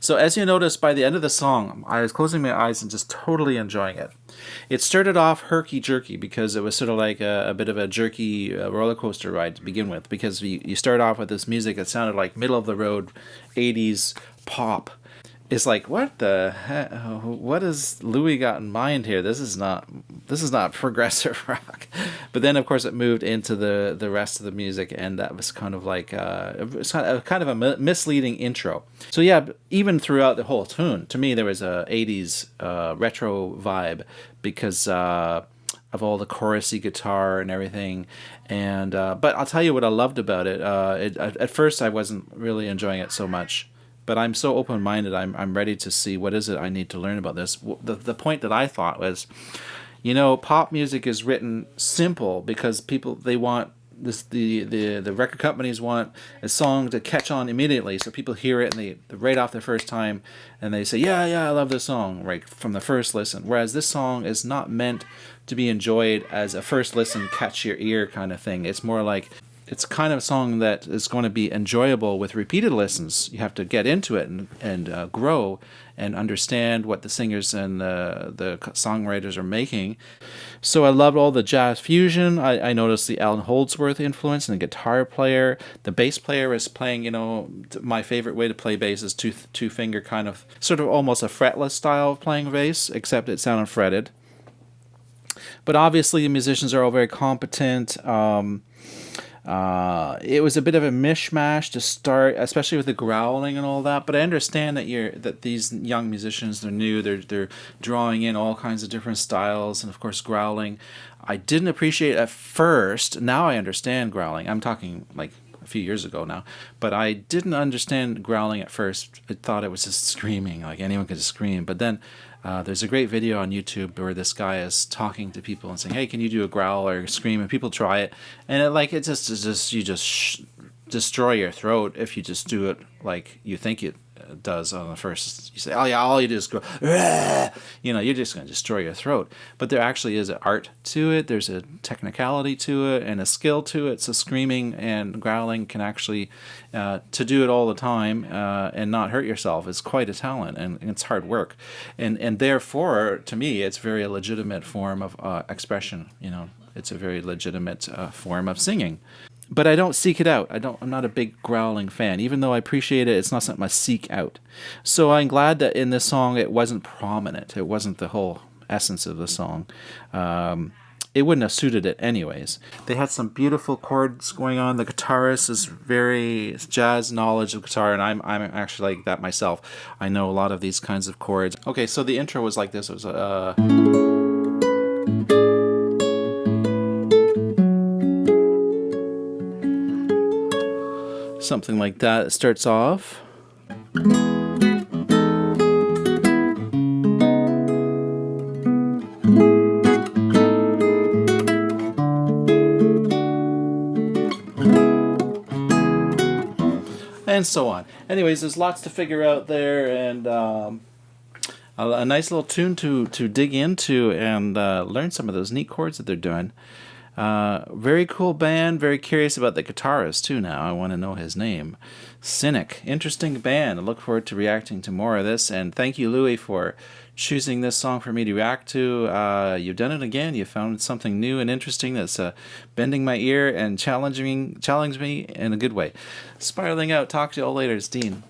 So as you notice, by the end of the song, I was closing my eyes and just totally enjoying it. It started off herky-jerky because it was sort of like a bit of a jerky roller coaster ride to begin with, because you start off with this music that sounded like middle-of-the-road 80s pop. It's like, what the heck? What has Louis got in mind here? This is not progressive rock. But then, of course, it moved into the rest of the music, and that was kind of like it was kind of a misleading intro. So yeah, even throughout the whole tune, to me, there was a '80s retro vibe because of all the chorusy guitar and everything. And but I'll tell you what I loved about it. At first, I wasn't really enjoying it so much. But I'm so open-minded. I'm ready to see what is it I need to learn about this. The point that I thought was, pop music is written simple because people, they want this, the record companies want a song to catch on immediately, so people hear it and they right off the first time, and they say, yeah, I love this song right from the first listen. Whereas this song is not meant to be enjoyed as a first listen, catch your ear kind of thing. It's more like, it's kind of a song that is going to be enjoyable with repeated listens. You have to get into it and grow and understand what the singers and the songwriters are making. So I loved all the jazz fusion. I noticed the Alan Holdsworth influence in the guitar player. The bass player is playing, my favorite way to play bass is two finger, kind of sort of almost a fretless style of playing bass, except it sounded fretted. But obviously the musicians are all very competent. It was a bit of a mishmash to start, especially with the growling and all that. But I understand that these young musicians, they're new, they're drawing in all kinds of different styles, and of course growling. I didn't appreciate at first. Now I understand growling. I'm talking like a few years ago now, but I didn't understand growling at first. I thought it was just screaming, like anyone could just scream. But then there's a great video on YouTube where this guy is talking to people and saying, "Hey, can you do a growl or a scream?" And people try it, and you just destroy your throat if you just do it like you think it does on the first. You say, "Oh yeah, all you do is go," you're just going to destroy your throat. But there actually is an art to it. There's a technicality to it and a skill to it. So screaming and growling can actually, to do it all the time and not hurt yourself is quite a talent, and it's hard work. And therefore, to me, it's very a legitimate form of expression. It's a very legitimate form of singing. But I don't seek it out. I'm not a big growling fan. Even though I appreciate it, it's not something I seek out. So I'm glad that in this song it wasn't prominent. It wasn't the whole essence of the song. It wouldn't have suited it anyways. They had some beautiful chords going on. The guitarist is very jazz knowledge of guitar, and I'm actually like that myself. I know a lot of these kinds of chords. Okay, so the intro was like this. It was something like that. It starts off. And so on. Anyways, there's lots to figure out there, and a nice little tune to dig into and learn some of those neat chords that they're doing. Very cool band. Very curious about the guitarist too now. I want to know his name. Cynic. Interesting band. I look forward to reacting to more of this, and thank you, Louis, for choosing this song for me to react to. You've done it again. You found something new and interesting that's bending my ear and challenging me in a good way. Spiraling out. Talk to you all later. It's Dean.